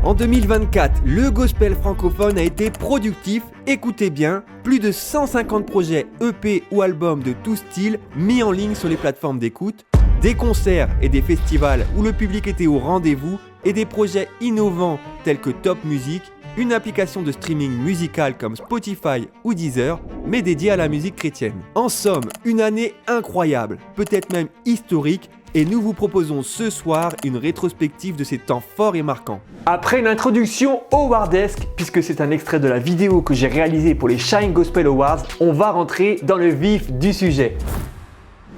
En 2024, le gospel francophone a été productif, écoutez bien, plus de 150 projets EP ou albums de tout style mis en ligne sur les plateformes d'écoute, des concerts et des festivals où le public était au rendez-vous et des projets innovants tels que Top Music, une application de streaming musical comme Spotify ou Deezer, mais dédiée à la musique chrétienne. En somme, une année incroyable, peut-être même historique, et nous vous proposons ce soir une rétrospective de ces temps forts et marquants. Après une introduction howardesque, puisque c'est un extrait de la vidéo que j'ai réalisée pour les Shine Gospel Awards, on va rentrer dans le vif du sujet.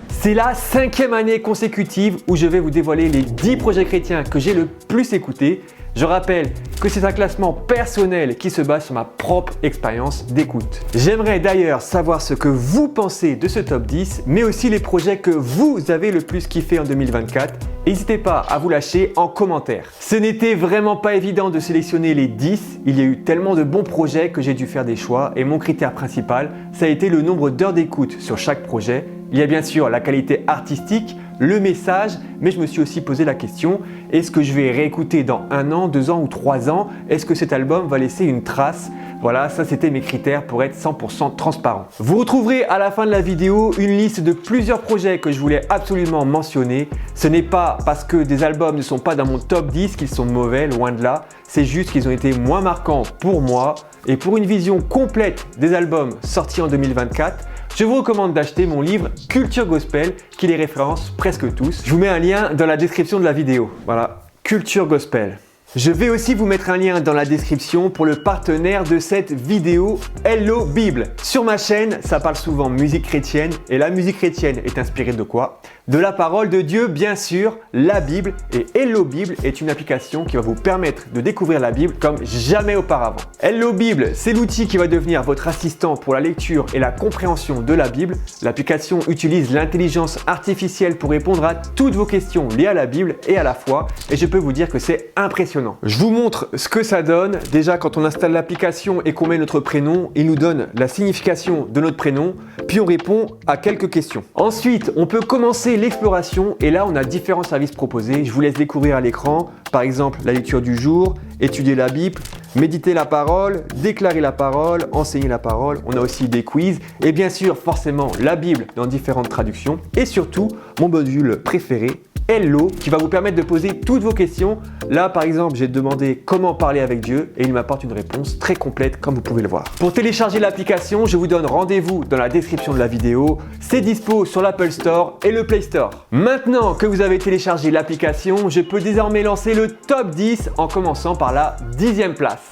C'est la 5e année consécutive où je vais vous dévoiler les 10 projets chrétiens que j'ai le plus écoutés. Je rappelle que c'est un classement personnel qui se base sur ma propre expérience d'écoute. J'aimerais d'ailleurs savoir ce que vous pensez de ce top 10, mais aussi les projets que vous avez le plus kiffé en 2024. N'hésitez pas à vous lâcher en commentaire. Ce n'était vraiment pas évident de sélectionner les 10. Il y a eu tellement de bons projets que j'ai dû faire des choix et mon critère principal, ça a été le nombre d'heures d'écoute sur chaque projet. Il y a bien sûr la qualité artistique, le message, mais je me suis aussi posé la question, est-ce que je vais réécouter dans 1 an, 2 ans ou 3 ans? Est-ce que cet album va laisser une trace? Voilà, ça c'était mes critères pour être 100% transparent. Vous retrouverez à la fin de la vidéo une liste de plusieurs projets que je voulais absolument mentionner. Ce n'est pas parce que des albums ne sont pas dans mon top 10 qu'ils sont mauvais, loin de là. C'est juste qu'ils ont été moins marquants pour moi. Et pour une vision complète des albums sortis en 2024, je vous recommande d'acheter mon livre Culture Gospel qui les référence presque tous. Je vous mets un lien dans la description de la vidéo. Voilà, Culture Gospel. Je vais aussi vous mettre un lien dans la description pour le partenaire de cette vidéo, Hello Bible. Sur ma chaîne, ça parle souvent musique chrétienne et la musique chrétienne est inspirée de quoi? De la parole de Dieu, bien sûr, la Bible. Et Hello Bible est une application qui va vous permettre de découvrir la Bible comme jamais auparavant. Hello Bible, c'est l'outil qui va devenir votre assistant pour la lecture et la compréhension de la Bible. L'application utilise l'intelligence artificielle pour répondre à toutes vos questions liées à la Bible et à la foi. Et je peux vous dire que c'est impressionnant. Je vous montre ce que ça donne. Déjà, quand on installe l'application et qu'on met notre prénom, il nous donne la signification de notre prénom, puis on répond à quelques questions. Ensuite, on peut commencer l'exploration et là, on a différents services proposés. Je vous laisse découvrir à l'écran, par exemple, la lecture du jour, étudier la Bible, méditer la parole, déclarer la parole, enseigner la parole. On a aussi des quiz et bien sûr, forcément, la Bible dans différentes traductions et surtout, mon module préféré, Hello, qui va vous permettre de poser toutes vos questions. Là, par exemple, j'ai demandé comment parler avec Dieu et il m'apporte une réponse très complète comme vous pouvez le voir. Pour télécharger l'application, je vous donne rendez-vous dans la description de la vidéo. C'est dispo sur l'Apple Store et le Play Store. Maintenant que vous avez téléchargé l'application, je peux désormais lancer le top 10 en commençant par la 10e place.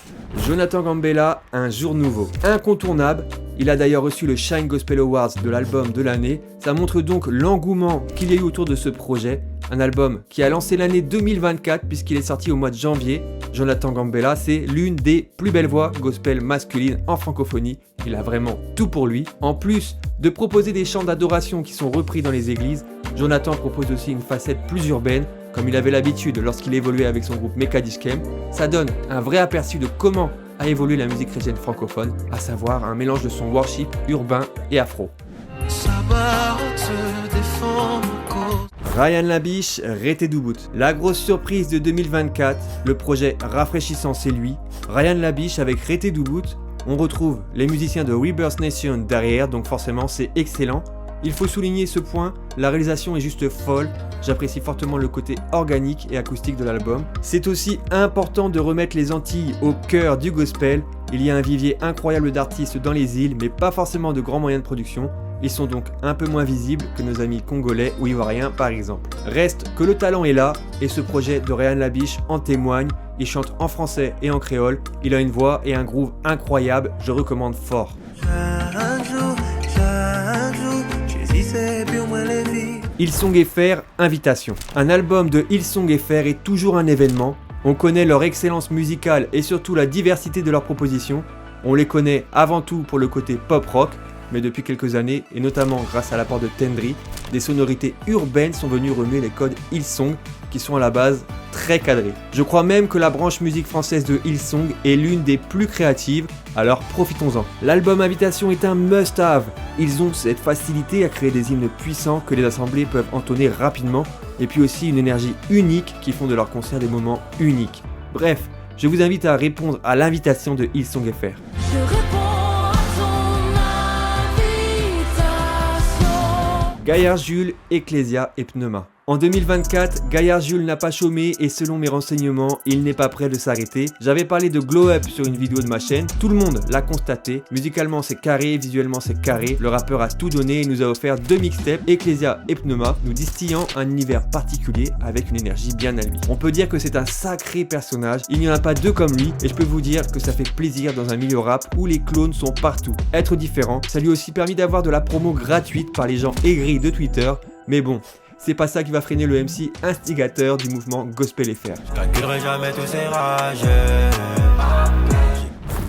Jonathan Gambella, Un jour nouveau. Incontournable. Il a d'ailleurs reçu le Shine Gospel Awards de l'album de l'année. Ça montre donc l'engouement qu'il y a eu autour de ce projet. Un album qui a lancé l'année 2024 puisqu'il est sorti au mois de janvier. Jonathan Gambella, c'est l'une des plus belles voix gospel masculines en francophonie. Il a vraiment tout pour lui. En plus de proposer des chants d'adoration qui sont repris dans les églises, Jonathan propose aussi une facette plus urbaine, comme il avait l'habitude lorsqu'il évoluait avec son groupe Mekadishkem. Ça donne un vrai aperçu de comment a évolué la musique chrétienne francophone, à savoir un mélange de son worship urbain et afro. Ryan Labiche, Rété Doubout. La grosse surprise de 2024, le projet rafraîchissant c'est lui. Ryan Labiche avec Rété Doubout, on retrouve les musiciens de Rebirth Nation derrière, donc forcément c'est excellent. Il faut souligner ce point, la réalisation est juste folle, j'apprécie fortement le côté organique et acoustique de l'album. C'est aussi important de remettre les Antilles au cœur du gospel, il y a un vivier incroyable d'artistes dans les îles, mais pas forcément de grands moyens de production. Ils sont donc un peu moins visibles que nos amis congolais ou ivoiriens par exemple. Reste que le talent est là, et ce projet de Ryan Labiche en témoigne, il chante en français et en créole, il a une voix et un groove incroyable, je recommande fort. Hillsong FR, Invitation. Un album de Hillsong FR est toujours un événement. On connaît leur excellence musicale et surtout la diversité de leurs propositions. On les connaît avant tout pour le côté pop-rock, mais depuis quelques années, et notamment grâce à l'apport de Tendry, des sonorités urbaines sont venues remuer les codes Hillsong, qui sont à la base très cadrés. Je crois même que la branche musique française de Hillsong est l'une des plus créatives, alors profitons-en. L'album Invitation est un must-have. Ils ont cette facilité à créer des hymnes puissants que les assemblées peuvent entonner rapidement, et puis aussi une énergie unique qui font de leurs concerts des moments uniques. Bref, Je vous invite à répondre à l'invitation de Hillsong FR. Je réponds à ton invitation. Gaillard Jules, Ecclesia et Pneuma. En 2024, Gaillard Jules n'a pas chômé et selon mes renseignements, il n'est pas prêt de s'arrêter. J'avais parlé de Glow Up sur une vidéo de ma chaîne, tout le monde l'a constaté. Musicalement c'est carré, visuellement c'est carré. Le rappeur a tout donné et nous a offert 2 mixtapes, Ecclesia et Pneuma, nous distillant un univers particulier avec une énergie bien à lui. On peut dire que c'est un sacré personnage, il n'y en a pas deux comme lui et je peux vous dire que ça fait plaisir dans un milieu rap où les clones sont partout. Être différent, ça lui a aussi permis d'avoir de la promo gratuite par les gens aigris de Twitter, mais bon, c'est pas ça qui va freiner le MC instigateur du mouvement Gospel FR. Je calculerai jamais tous ces rages.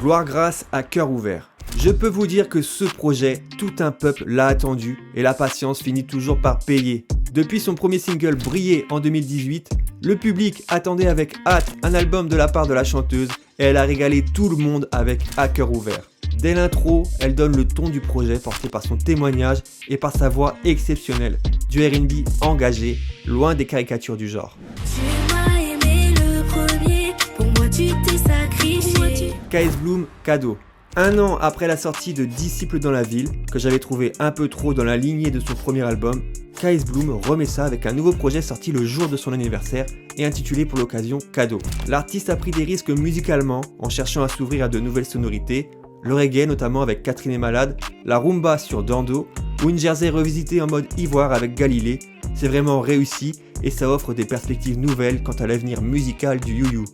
Gloire grâce à cœur ouvert. Je peux vous dire que ce projet, tout un peuple l'a attendu et la patience finit toujours par payer. Depuis son premier single Briller en 2018, le public attendait avec hâte un album de la part de la chanteuse et elle a régalé tout le monde avec À cœur ouvert. Dès l'intro, elle donne le ton du projet porté par son témoignage et par sa voix exceptionnelle, du R&B engagé, loin des caricatures du genre. Tu m'as aimé le premier, pour moi tu t'es sacrifié. KS Bloom, Cadeau. 1 an après la sortie de Disciples dans la ville, que j'avais trouvé un peu trop dans la lignée de son premier album, KS Bloom remet ça avec un nouveau projet sorti le jour de son anniversaire et intitulé pour l'occasion Cadeau. L'artiste a pris des risques musicalement en cherchant à s'ouvrir à de nouvelles sonorités, le reggae notamment avec Catherine est malade, la rumba sur Dando ou une Jersey revisitée en mode ivoire avec Galilée. C'est vraiment réussi et ça offre des perspectives nouvelles quant à l'avenir musical du You-You.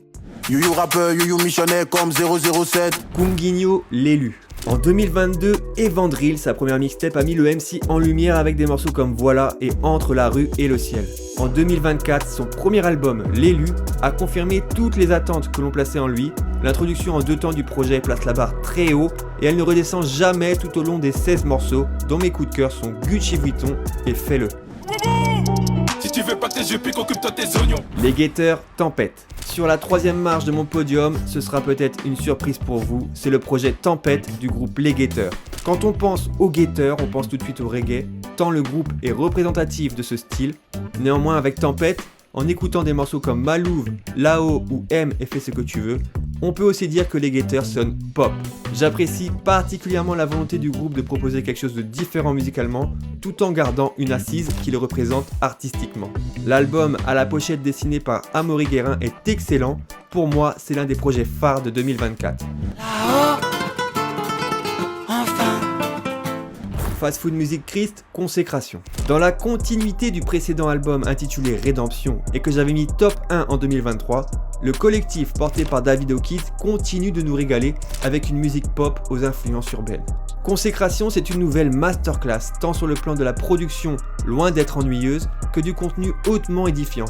You rappeur, you missionnaire comme 007. Kunguinho, l'élu. En 2022, Evandril, sa première mixtape, a mis le MC en lumière avec des morceaux comme Voilà et Entre la rue et le ciel. En 2024, son premier album, L'élu, a confirmé toutes les attentes que l'on plaçait en lui. L'introduction en 2 temps du projet place la barre très haut et elle ne redescend jamais tout au long des 16 morceaux, dont mes coups de cœur sont Gucci Vuitton et Fais-le. Si tu veux pas que tes yeux piquent, occupe-toi tes oignons. Les guetteurs, Tempête. Sur la 3e marche de mon podium, ce sera peut-être une surprise pour vous, c'est le projet Tempête du groupe Les Guetteurs. Quand on pense aux guetteurs, on pense tout de suite au reggae, tant le groupe est représentatif de ce style. Néanmoins avec Tempête, en écoutant des morceaux comme Malouve, Lao ou M et Fais ce que tu veux, on peut aussi dire que les guetteurs sonnent pop. J'apprécie particulièrement la volonté du groupe de proposer quelque chose de différent musicalement, tout en gardant une assise qui le représente artistiquement. L'album à la pochette dessinée par Amaury Guérin est excellent. Pour moi, c'est l'un des projets phares de 2024. Fast Food Music Christ, Consécration. Dans la continuité du précédent album intitulé Rédemption et que j'avais mis top 1 en 2023, le collectif porté par David O'Keefe continue de nous régaler avec une musique pop aux influences urbaines. Consécration, c'est une nouvelle masterclass, tant sur le plan de la production, loin d'être ennuyeuse, que du contenu hautement édifiant.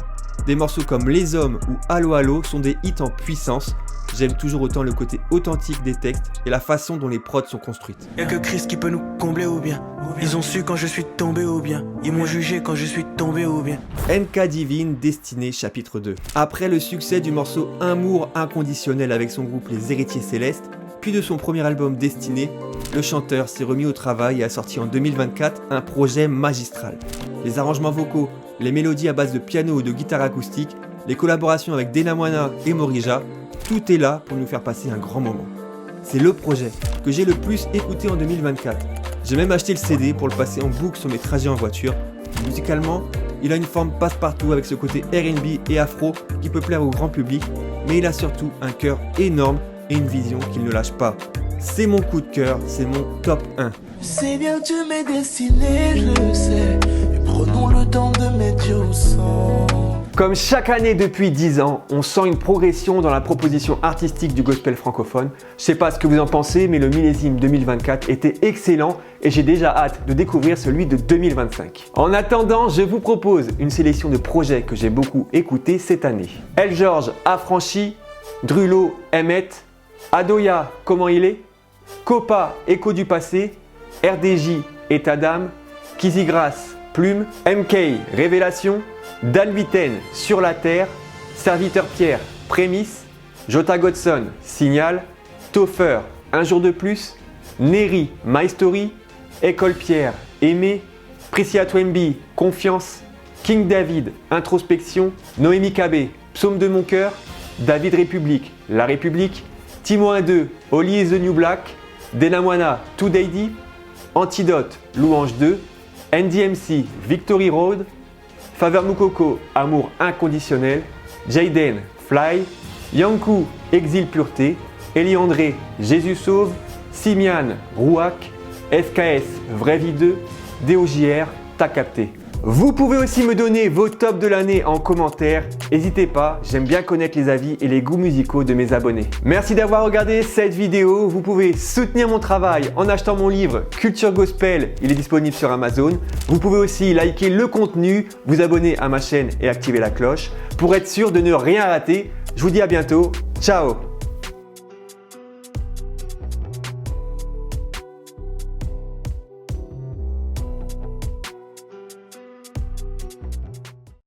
Des morceaux comme Les Hommes ou Allo Allo sont des hits en puissance. J'aime toujours autant le côté authentique des textes et la façon dont les prods sont construites. Y'a que Christ qui peut nous combler ou bien. Ils ont su quand je suis tombé ou bien. Ils m'ont jugé quand je suis tombé ou bien. NK Divine, Destinée, chapitre 2. Après le succès du morceau Amour inconditionnel avec son groupe Les Héritiers Célestes, puis de son premier album Destiné, le chanteur s'est remis au travail et a sorti en 2024 un projet magistral. Les arrangements vocaux, les mélodies à base de piano ou de guitare acoustique, les collaborations avec Dena Moana et Morija, tout est là pour nous faire passer un grand moment. C'est le projet que j'ai le plus écouté en 2024. J'ai même acheté le CD pour le passer en boucle sur mes trajets en voiture. Musicalement, il a une forme passe-partout avec ce côté R&B et afro qui peut plaire au grand public, mais il a surtout un cœur énorme et une vision qu'il ne lâche pas. C'est mon coup de cœur, c'est mon top 1. C'est bien que tu m'es destiné, je le sais. Et prenons le temps de mettre au sang. Comme chaque année depuis 10 ans, on sent une progression dans la proposition artistique du gospel francophone. Je sais pas ce que vous en pensez, mais le millésime 2024 était excellent et j'ai déjà hâte de découvrir celui de 2025. En attendant, je vous propose une sélection de projets que j'ai beaucoup écoutés cette année. El George, Affranchi, Drulo, Emmett, Adoya, Comment il est, Copa, Écho du passé, RDJ, État d'âme, Kizzy Grace, Plume, MK, Révélation, Dan Viten, Sur la Terre, Serviteur Pierre, Prémisse, Jota Godson, Signal, Toffer, Un jour de plus, Neri, My Story, École Pierre, Aimé, Priscilla Twemby, Confiance, King David, Introspection, Noémie Cabé, Psaume de mon cœur, David République, La République, Timo 1-2, Oli is the New Black, Denamwana, Today Deep, Antidote, Louange 2, NDMC, Victory Road, Faveur Moukoko, Amour inconditionnel, Jayden, Fly, Yankou, Exil Pureté, Eli André, Jésus Sauve, Simian, Rouac, FKS, Vraie Vie 2, DOJR, T'as capté. Vous pouvez aussi me donner vos tops de l'année en commentaire. N'hésitez pas, j'aime bien connaître les avis et les goûts musicaux de mes abonnés. Merci d'avoir regardé cette vidéo. Vous pouvez soutenir mon travail en achetant mon livre Culture Gospel. Il est disponible sur Amazon. Vous pouvez aussi liker le contenu, vous abonner à ma chaîne et activer la cloche pour être sûr de ne rien rater. Je vous dis à bientôt. Ciao!